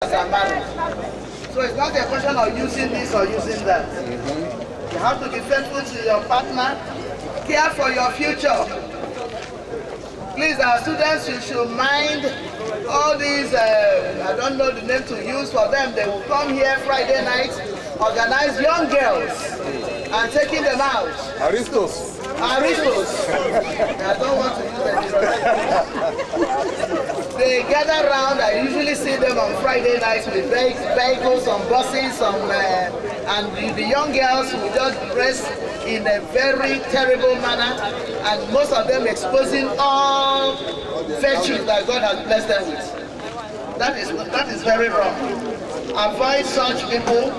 are married. So it's not a question of using this or using that. You have to be faithful to your partner, care for your future. Please, our students, you should mind all these, I don't know the name to use for them. They will come here Friday night, organize young girls, and taking them out. Aristos. Aristos. I don't want to use them. They gather around. I usually see them on Friday nights with vehicles, on buses, and the young girls will just dress in a very terrible manner, and most of them exposing all virtues that God has blessed them with. That is very wrong. Avoid such people.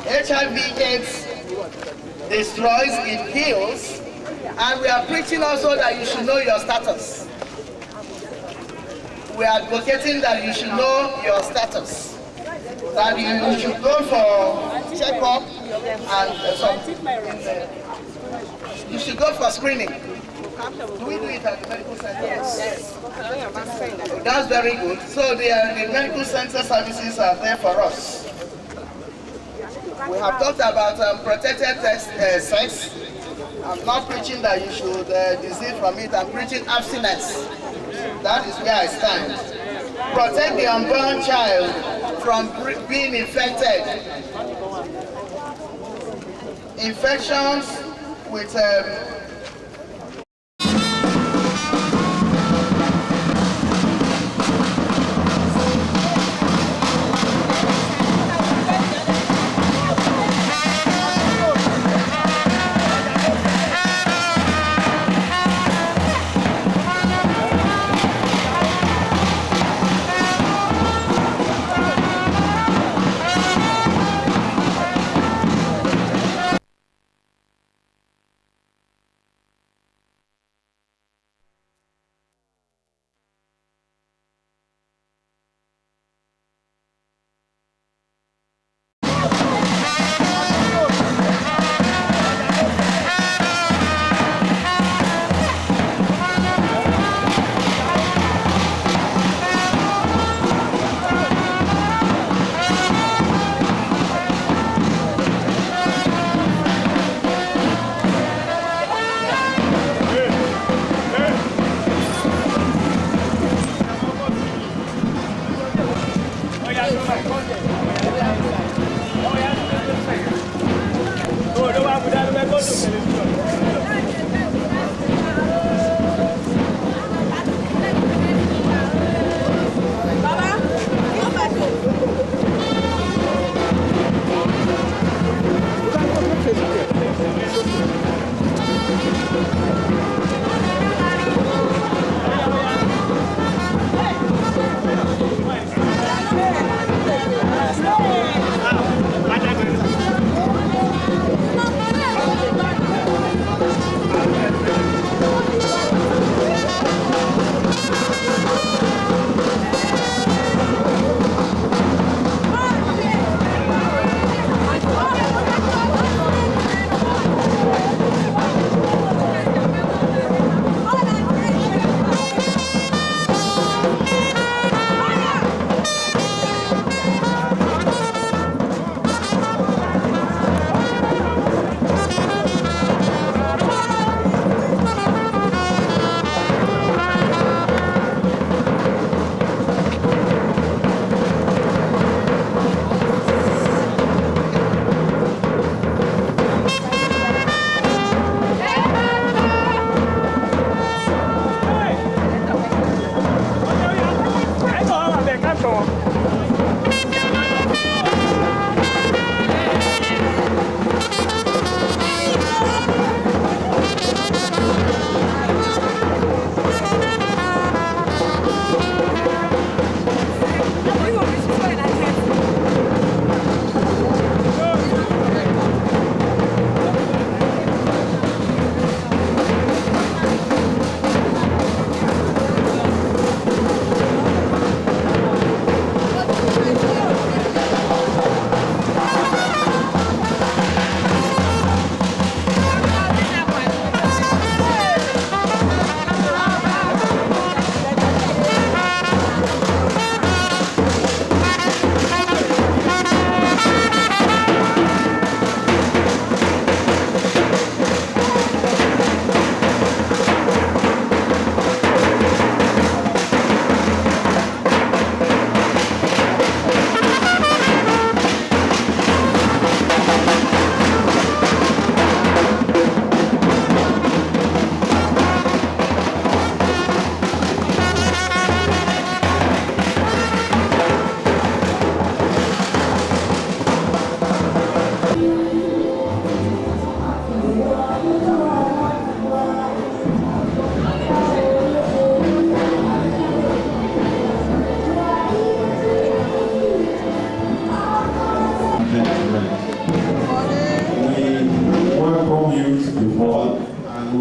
HIV/AIDS destroys, it kills, and we are preaching also that you should know your status. We are advocating that you should know your status, that you should go for checkup and you should go for screening. Do we do it at the medical center? Yes. That's very good. So the medical center services are there for us. We have talked about protected sex. I'm not preaching that you should desist from it. I'm preaching abstinence. That is where I stand. Protect the unborn child from being infected. Infections with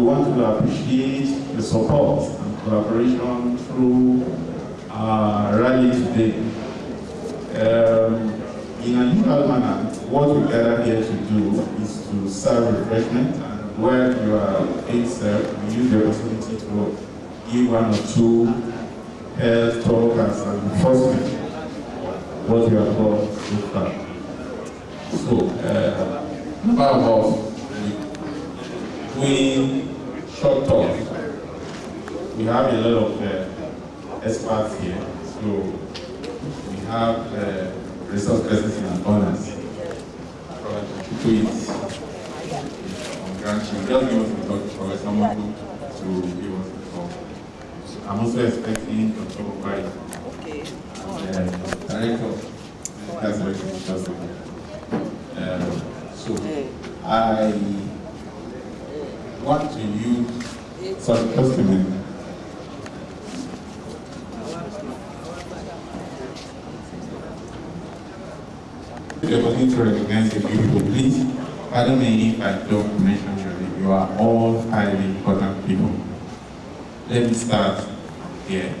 want to appreciate the support and collaboration through our rally today. In a usual manner, what we gather here to do is to serve refreshment, and where you are being served, we use the opportunity to give one or two health talk as an enforcement what you have got so far. So, number of doing short talk. We have a lot of experts here, so we have resource persons in abundance. Please, just give us the talk for someone to give us the talk. I'm also expecting Dr. Obai, Director of Medical so I want to use some testimony. The opportunity to recognize a few people, please. Pardon me if I don't mention your name. You are all highly important people. Let me start here.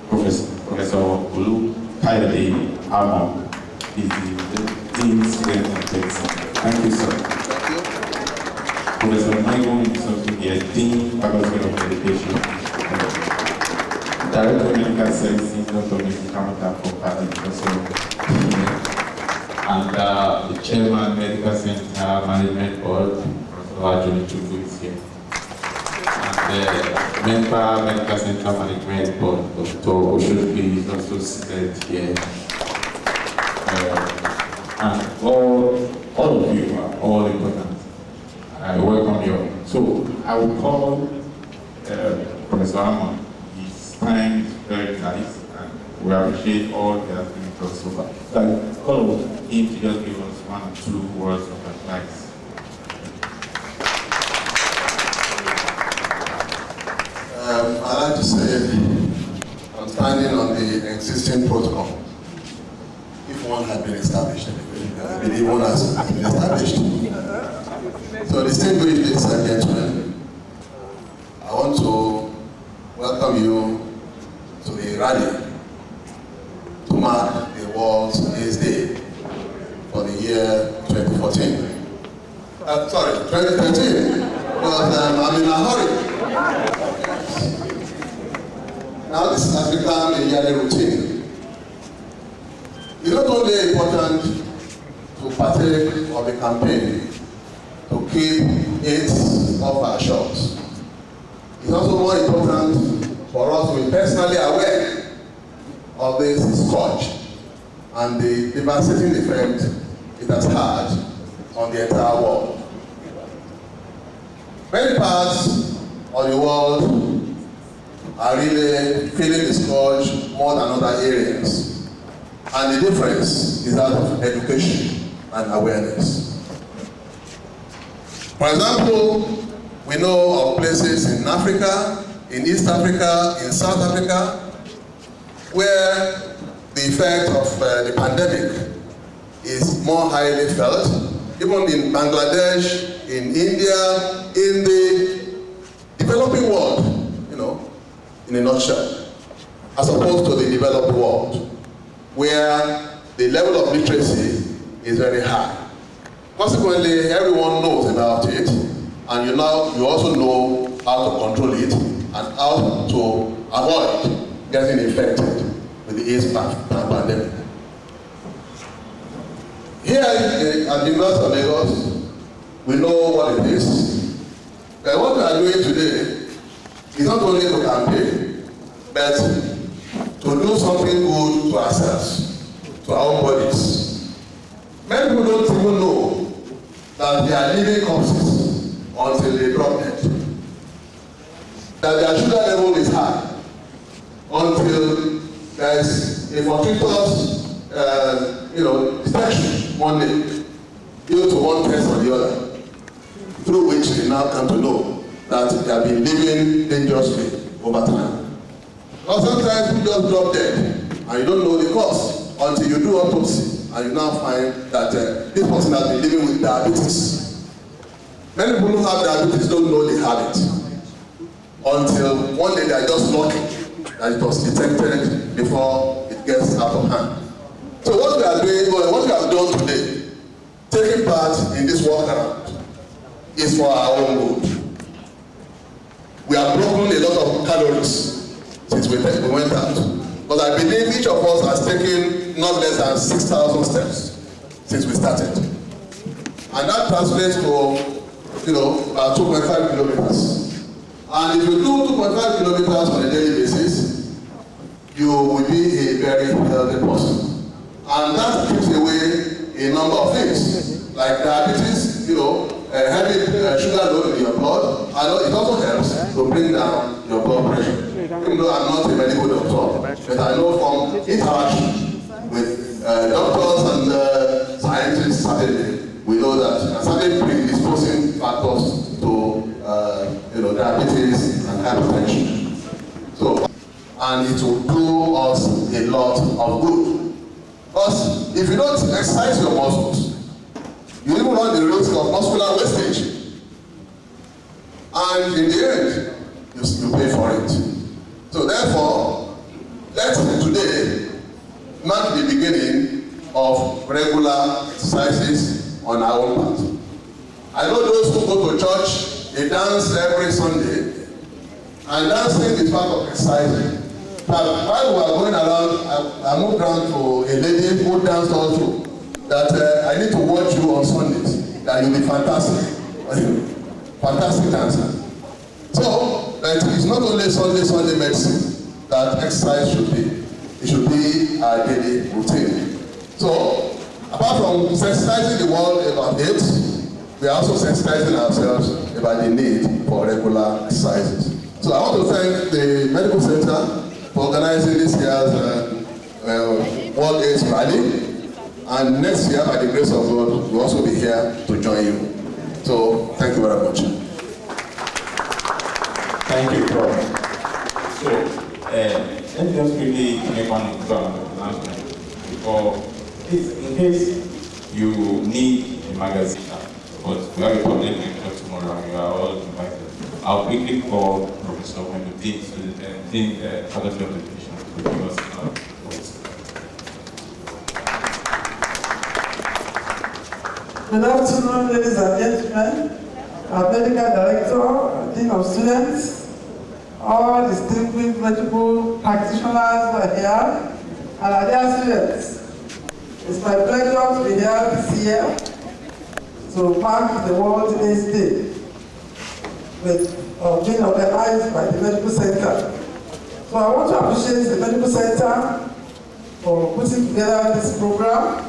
Professor Olu Kayode Amon is the Dean Student of Medicine. Thank you, sir. Thank you. Professor Michael is also here, Dean Faculty of Education. Director of Medical Services, Dr. Mr. Kamata for Party, also. And the Chairman, Medical Center Management Board, Professor Ajuni Chukwu is here. And the Member Medical Center Management Board, Dr. Oshobi is also seated here. And all of you are all important. I welcome you. So I will call Professor Amon. His time is very nice, and we appreciate all he has been with us so far. So I call him to just give us 1 or 2 words of advice. I'd like to say I'm standing on the existing protocol. If one had been established, I believe one has been established. So, distinguished ladies and gentlemen, I want to welcome you to the rally to mark the World's AIDS Day for the year 2014. 2013, because I'm in a hurry. Now this has become a yearly routine. It's not only important to partake of the campaign to keep AIDS off our shores. It's also more important for us to be personally aware of this scourge and the devastating effect it has had on the entire world. Many parts of the world are really feeling the scourge more than other areas. And the difference is that of education and awareness. For example, we know of places in Africa, in East Africa, in South Africa, where the effect of the pandemic is more highly felt, even in Bangladesh, in India, in the developing world, in a nutshell, as opposed to the developed world, where the level of literacy is very high. Consequently, everyone knows about it, and you also know how to control it and how to avoid getting infected with the AIDS pandemic. Here at the University of Lagos, we know what it is. But what we are doing today is not only to campaign, but to do something good to ourselves, to our own bodies. Many people don't even know that they are living corpses until they drop dead. That their sugar level is high until there is a fortuitous detection one day, due to one test or the other, through which they now come to know that they have been living dangerously over time. Or sometimes you just drop dead and you don't know the cause until you do autopsy and you now find that this person has been living with diabetes. Many people who have diabetes don't know they have it until one day they are just lucky that it was detected before it gets out of hand. So what we are doing, what we have done today, taking part in this walk around, is for our own good. We have broken a lot of calories since we went out. But I believe each of us has taken not less than 6,000 steps since we started. And that translates to, about 2.5 kilometers. And if you do 2.5 kilometers on a daily basis, you will be a very healthy person. And that keeps away a number of things, like diabetes, a heavy sugar load in your blood, and it also helps to bring down your blood pressure. Even though I'm not a medical doctor, but I know from interaction with doctors and scientists, certainly, we know that certain predisposing factors to diabetes and hypertension. So, and it will do us a lot of good. Because if you don't exercise your muscles, you even run the risk of muscular wastage. And in the end, you pay for it. So therefore, let's today mark the beginning of regular exercises on our own part. I know those who go to church, they dance every Sunday, and dancing is part of exercising. But while we were going around, I moved around to a lady who danced also, that I need to watch you on Sundays, that you'll be fantastic. Fantastic dancer. So, it's not only Sunday medicine that exercise should be. It should be our daily routine. So, apart from sensitizing the world about it, we are also sensitizing ourselves about the need for regular exercises. So I want to thank the Medical Center for organizing this year's World AIDS Rally. And next year, by the grace of God, we'll also be here to join you. So, thank you very much. Thank you, Prof. So, let me just quickly make one announcement. In case you need a magazine, but we have a public lecture tomorrow and you are all invited, I'll quickly call Professor when the Dean Faculty of Education to give us voice. Good afternoon, ladies and gentlemen. Our medical director, dean of students, all distinguished medical practitioners who are here, and our dear students. It's my pleasure to be here this year to mark the World AIDS Day being organized by the Medical Center. So I want to appreciate the Medical Center for putting together this program.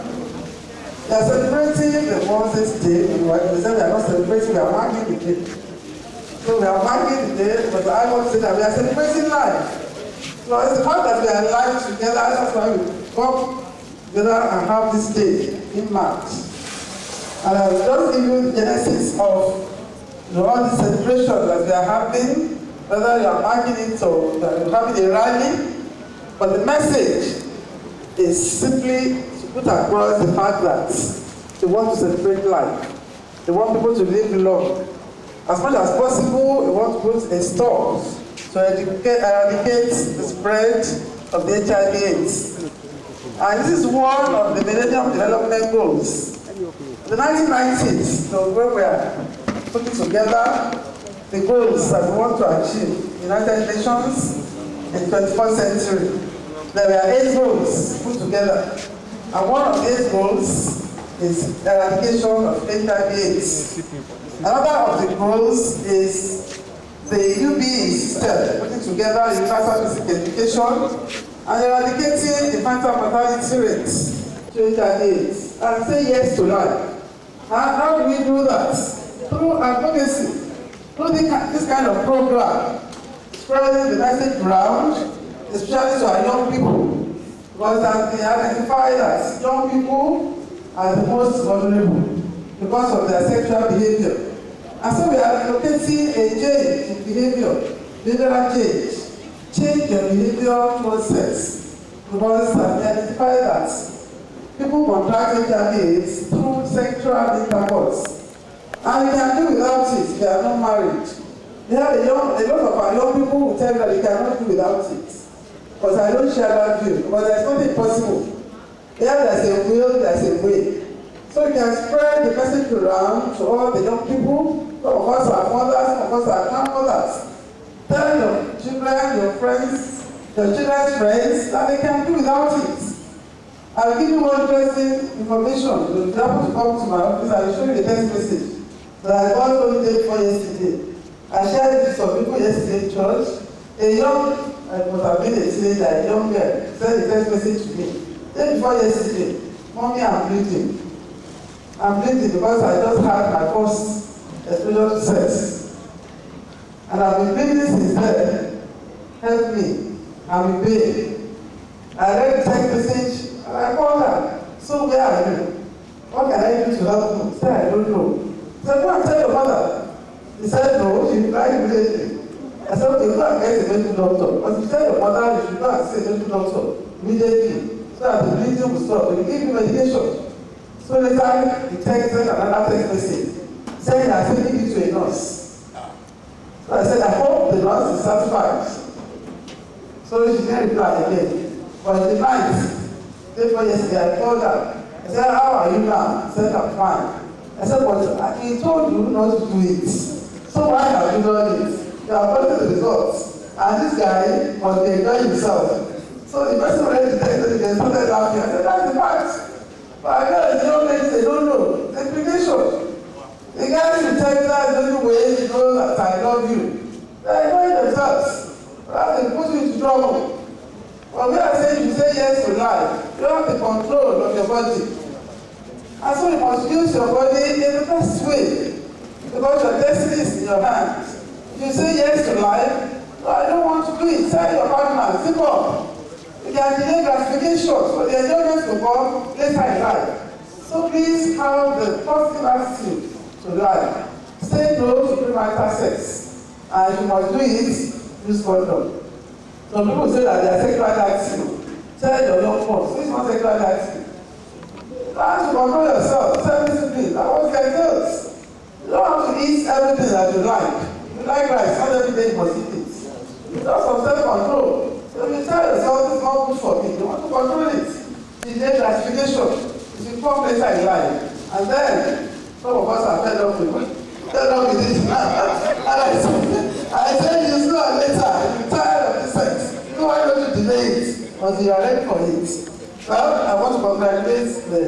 We are celebrating the World AIDS Day. We are not celebrating, we are marking the day. So we are marking the day, but I want to say that we are celebrating life. So it's the fact that we are alive together, that's why we come together and have this day in March. And I will just give you the genesis of all the celebrations that we are having, whether you are marking it or you are having a rally, but the message is simply put across the fact that they want to celebrate life. They want people to live long. As much as possible, we want to put a stop to eradicate the spread of the HIV/AIDS. And this is one of the Millennium Development Goals. The 1990s, so when we are putting together the goals that we want to achieve, United Nations in the 21st century, there were 8 goals put together. And one of these goals is eradication of HIV/AIDS. Another of the goals is the UBE system, putting together universal basic education and eradicating infantile mortality rates to HIV/AIDS and say yes to life. And how do we do that? Through advocacy, through this kind of program, spreading the message around, especially to our young people. Because they identify that young people are the most vulnerable because of their sexual behavior. And so we are locating a change in behavior, behavioral change your behavior towards sex. Because we identify that people contract HIV/AIDS through sexual intercourse. And you can do without it if you are not married. We have a lot of our young people who tell you that they cannot do without it. But I don't share that view, because there's nothing possible. Here there's a will, there's a way. So you can spread the message around to all the young people. Some of us are mothers, some of us are grandmothers. Tell your children, your friends, your children's friends that they can do without it. I'll give you one interesting information. You happen to come to my office, I will show you the text message that I got only day before yesterday. I shared it with some people yesterday in church. A young, I must have been a teenager, a young girl, sent a text message to me. Day before yesterday, Mommy, I'm bleeding. I'm bleeding because I just had my first exposure to sex. And I've been bleeding since then. Help me. I'm in pain. I read the text message and I called her. So where are you? What can I do to help you? She said, I don't know. I said, go and tell your mother. He said, no, she replied immediately. I said, okay, go and get a medical doctor. But if you tell your mother, you should go and see a medical doctor immediately so that the bleeding will stop. They will give you medication. So later, he texted another text message saying that I'm sending it to a nurse. So I said, I hope the nurse is satisfied. So she didn't reply again. But the night, before yesterday, I called her. I said, how are you now? She said, I'm fine. I said, but he told you not to do it. So why have you done it? You have gotten the results. And this guy must be enjoying himself. So the person read the text and they started laughing. I said, that's the fact. But I know the young ladies, they don't know. The implication. The guys will tell you that the only way you know that I love you. They enjoy themselves. Rather than put you into trouble. But we are saying you say yes to life. You have the control of your body. And so you must use your body in the best way. Because your destiny is in your hands. If you say yes to life, no, I don't want to do it. Tell your partner, zip up. You can delay gratification, but the enjoyment will come later in life. So please have the positive attitude to life. Say no to premarital sex. And if you must do it, use condom. Some people say that they are sexually active. Tell your young ones, this is not sexually active. You have to control yourself, self-discipline. That was their girls. You don't have to eat everything that you like. You like rice, not every day you must eat it. You have some self-control. So you tell yourself, this is not good for me. You want to control it. Delay gratification. It will come later in life. And then, some of us are fed up with it. And I say, you sooner or later, you're tired of this sex. So why don't you delay it until you are ready for it? Well, I want to congratulate the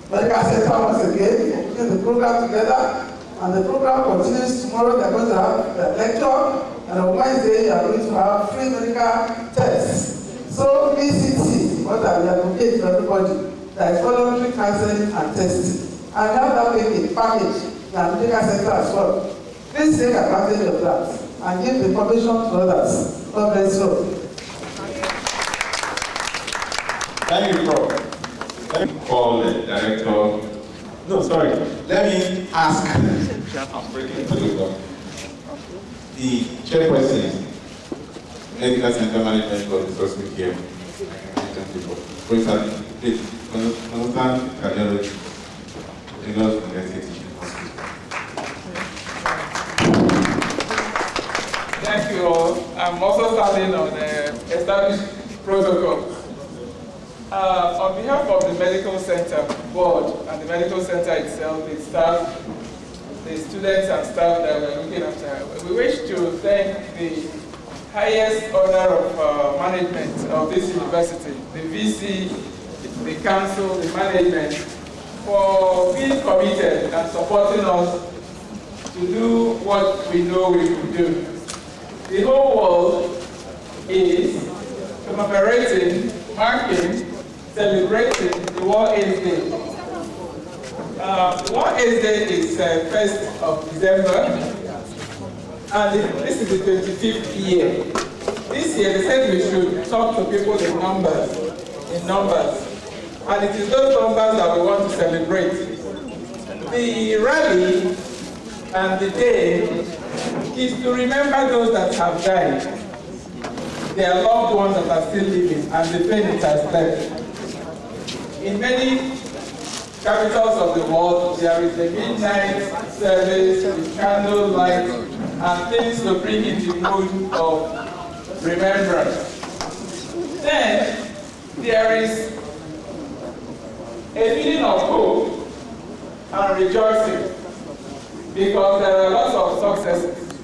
medical center once again for putting the program together. And the program continues tomorrow. They are going to have a lecture. And on Wednesday, you are going to have free medical tests. So VCT, what I will advocate to everybody, that is voluntary counseling and testing. And we have that package in our medical center as well. Please take advantage of that and give the information to others. God bless you. Thank you, Prof. Let me call the director. No, sorry. Let me ask. I'm breaking to the door. The chairperson, Medical Center Management for Resource Care. Professor Constance Cardiology, Lagos University Hospital. Thank you all. I'm also standing on the established protocol. On behalf of the Medical Center Board and the Medical Center itself, the staff, the students and staff that we're looking after, we wish to thank the highest order of management of this university, the VC, the council, the management, for being committed and supporting us to do what we know we could do. The whole world is commemorating, marking, celebrating the World AIDS Day. The World AIDS Day is 1st of December, and this is the 25th year. This year, they said we should talk to people in numbers, and it is those numbers that we want to celebrate. The rally and the day is to remember those that have died, their loved ones that are still living, and the pain it has left. In many capitals of the world, there is a midnight service with candlelight and things to bring in the mood of remembrance. Then there is a feeling of hope and rejoicing because there are lots of successes.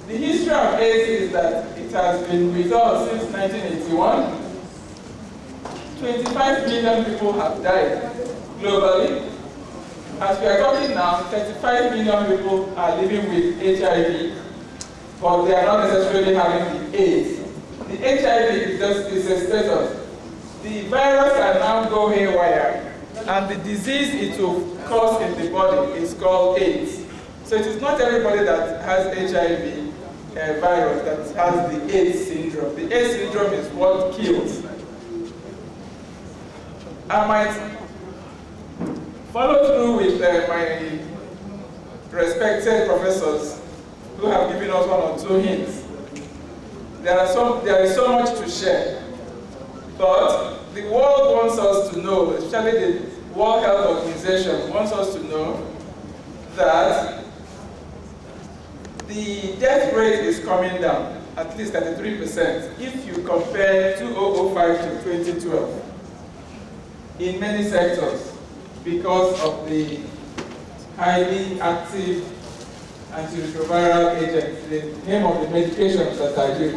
The history of AIDS is that it has been with us since 1981. 25 million people have died globally. As we are talking now, 35 million people are living with HIV, but they are not necessarily having the AIDS. The HIV is just a status. The virus can now go haywire, and the disease it will cause in the body is called AIDS. So it is not everybody that has HIV virus that has the AIDS syndrome. The AIDS syndrome is what kills. I might follow through with my respected professors who have given us one or two hints. There is so much to share, but the world wants us to know, especially the World Health Organization wants us to know that the death rate is coming down, at least 33%, if you compare 2005 to 2012, in many sectors, because of the highly active antiretroviral agents, the name of the medications that are used.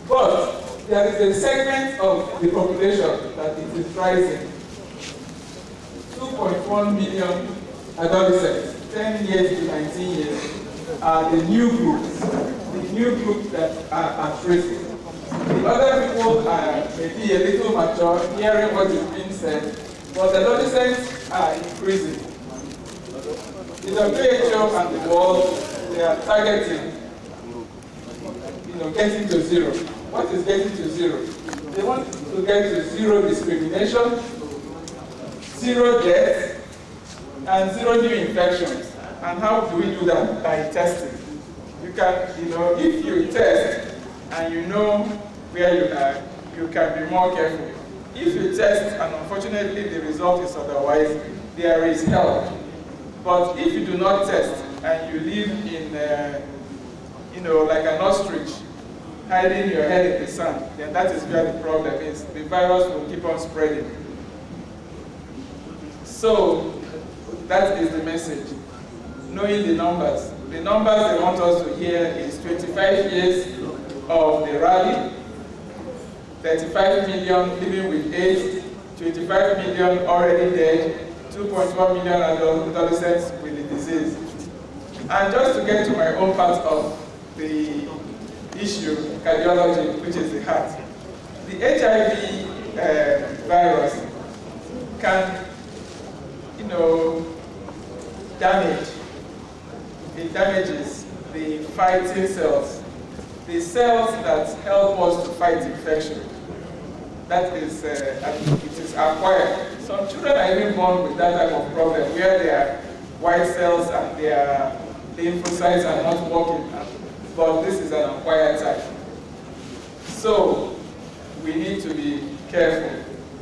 But there is a segment of the population that it is rising. 2.1 million adolescents, 10 years to 19 years, are the new groups that are at risk. The other people are maybe a little mature, hearing what is being said, but adolescents are increasing. The WHO and the world, they are targeting, getting to zero. What is getting to zero? They want to get to zero discrimination, zero death, and zero new infections. And how do we do that? By testing. You can, if you test and you know where you are, you can be more careful. If you test and unfortunately the result is otherwise, there is help. But if you do not test and you live in, like an ostrich, hiding your head in the sand, then that is where the problem is. The virus will keep on spreading. So that is the message. Knowing the numbers. The numbers they want us to hear is 25 years of the rally, 35 million living with AIDS, 25 million already dead, 2.1 million adolescents with the disease. And just to get to my own part of the issue, cardiology, which is the heart. The HIV virus can, damage. It damages the fighting cells, the cells that help us to fight infection. That is, it is acquired. Some children are even born with that type of problem, where their white cells and their lymphocytes are not working, but this is an acquired type. So we need to be careful.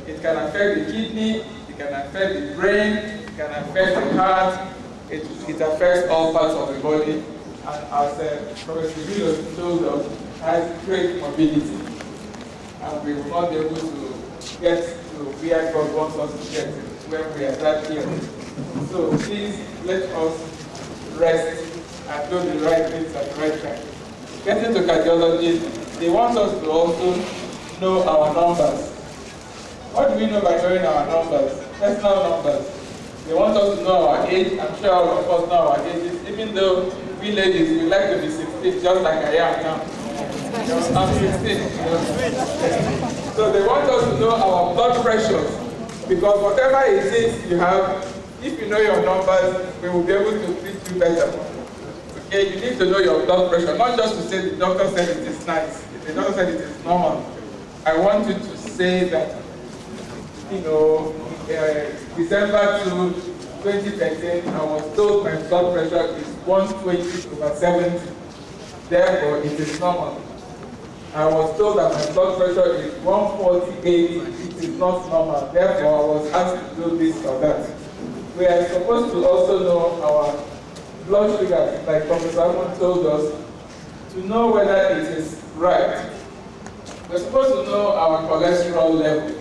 It can affect the kidney, it can affect the brain, it can affect the heart, it affects all parts of the body, and as Professor Willow told us, has great mobility. And we will not be able to get to where God wants us to get when we are that here. So please let us rest and do the right things at the right time. Getting to cardiology, they want us to also know our numbers. What do we know by knowing our numbers? Personal numbers. They want us to know our age. I'm sure all of us know our ages, even though we ladies, we like to be 16, just like I am now. I'm 16. So they want us to know our blood pressures, because whatever it is you have, if you know your numbers, we will be able to treat you better. Okay, you need to know your blood pressure, not just to say the doctor said it is nice. If the doctor said it is normal, I want you to say that, December 2, 2013, I was told my blood pressure is 120/70. Therefore, it is normal. I was told that my blood pressure is 148. It is not normal. Therefore, I was asked to do this or that. We are supposed to also know our blood sugar, like Professor Amon told us, to know whether it is right. We're supposed to know our cholesterol level,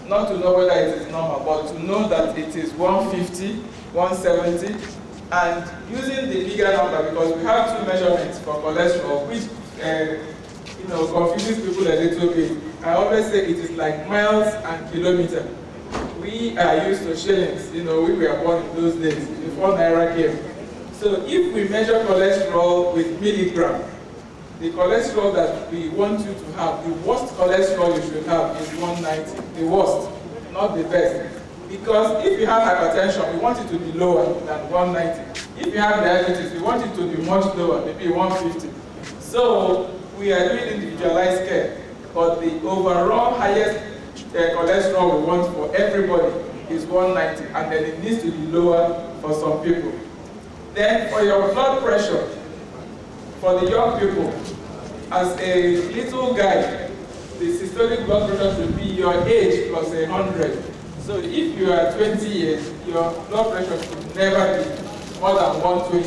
not to know whether it is normal, but to know that it is 150, 170, and using the bigger number, because we have two measurements for cholesterol, which confuses people a little bit. I always say it is like miles and kilometers. We are used to shillings, we were born in those days, before Naira came. So if we measure cholesterol with milligram, the cholesterol that we want you to have, the worst cholesterol you should have is 190, the worst, not the best. Because if you have hypertension, we want it to be lower than 190. If you have diabetes, we want it to be much lower, maybe 150. So we are doing individualized care, but the overall highest cholesterol we want for everybody is 190, and then it needs to be lower for some people. Then for your blood pressure, for the young people, as a little guide, the systolic blood pressure should be your age plus 100. So if you are 20 years, your blood pressure should never be more than 120.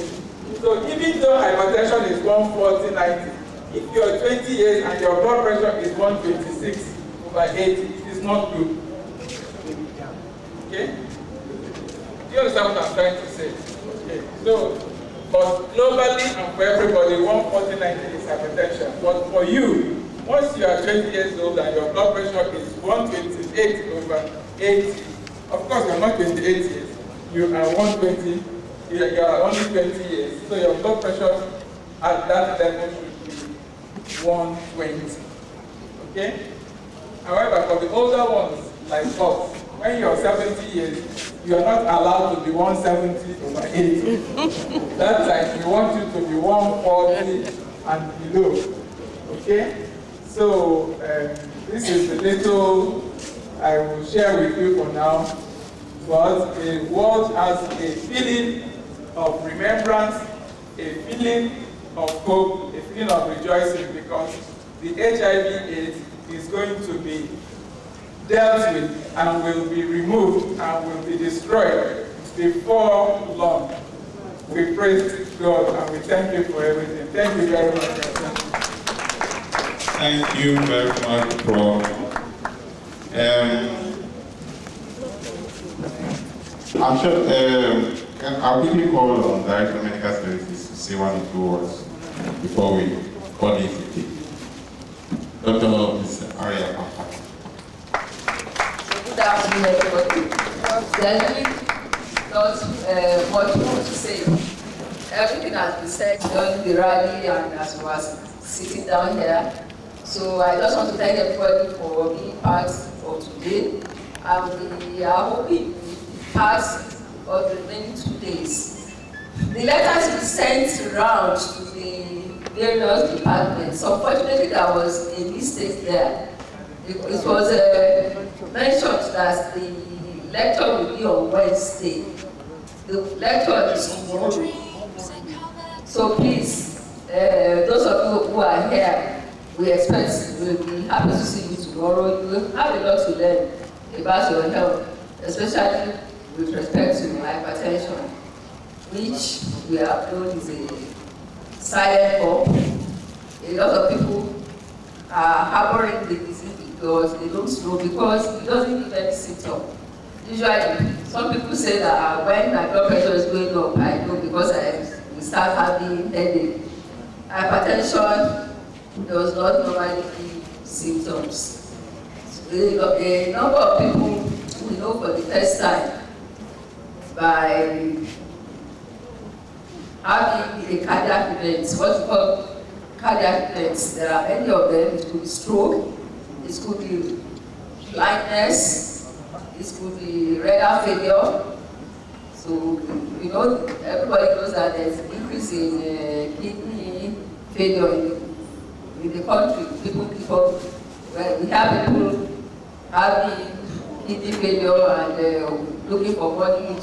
So even though hypertension is 140/90, if you are 20 years and your blood pressure is 126/80, it is not good. Okay? Do you understand what I'm trying to say? Okay. So, but globally and for everybody, 140/90 is hypertension. But for you, once you are 20 years old and your blood pressure is 128/80, of course you are not 28 years, you are 120, you are only 20 years, so your blood pressure at that level should be 120. Okay? However, for the older ones, like us, when you are 70 years, you are not allowed to be 170/80. That time, we want you to be 140 and below. Okay? So, this is the little I will share with you for now. But the world has a feeling of remembrance, a feeling of hope, a feeling of rejoicing, because the HIV/AIDS is going to be dealt with and will be removed and will be destroyed before long. We praise God and we thank you for everything. Thank you very much. Thank you very much, Prof. I'm sure I'll quickly call on Director of Medical Services to say 1 or 2 words before we call it a day. Dr. Aria Papa. Good afternoon, everybody. There's really not much more to say. Everything has been said during the rally and as we were sitting down here. So I just want to thank everybody for being part of today. And we are hoping part of the remaining 2 days. The letters we sent around to the various departments. Unfortunately, there was a mistake there. It was mentioned that the lecture will be on Wednesday. The lecture is tomorrow. So please, those of you who are here, we expect we'll be happy to see you tomorrow. You will have a lot to learn about your health, especially with respect to hypertension, which we have known is a silent form. A lot of people are harboring the disease because they don't know, because it doesn't give any symptom. Usually, some people say that when my blood pressure is going up, I know because we start having headache. Hypertension does not normally give symptoms. So a number of people we know for the first time by having a cardiac event, what we call cardiac events. There are many of them. It could be stroke, it could be blindness, it could be renal failure. So, everybody knows that there's an increase in kidney failure in the country. We have people having kidney failure and looking for money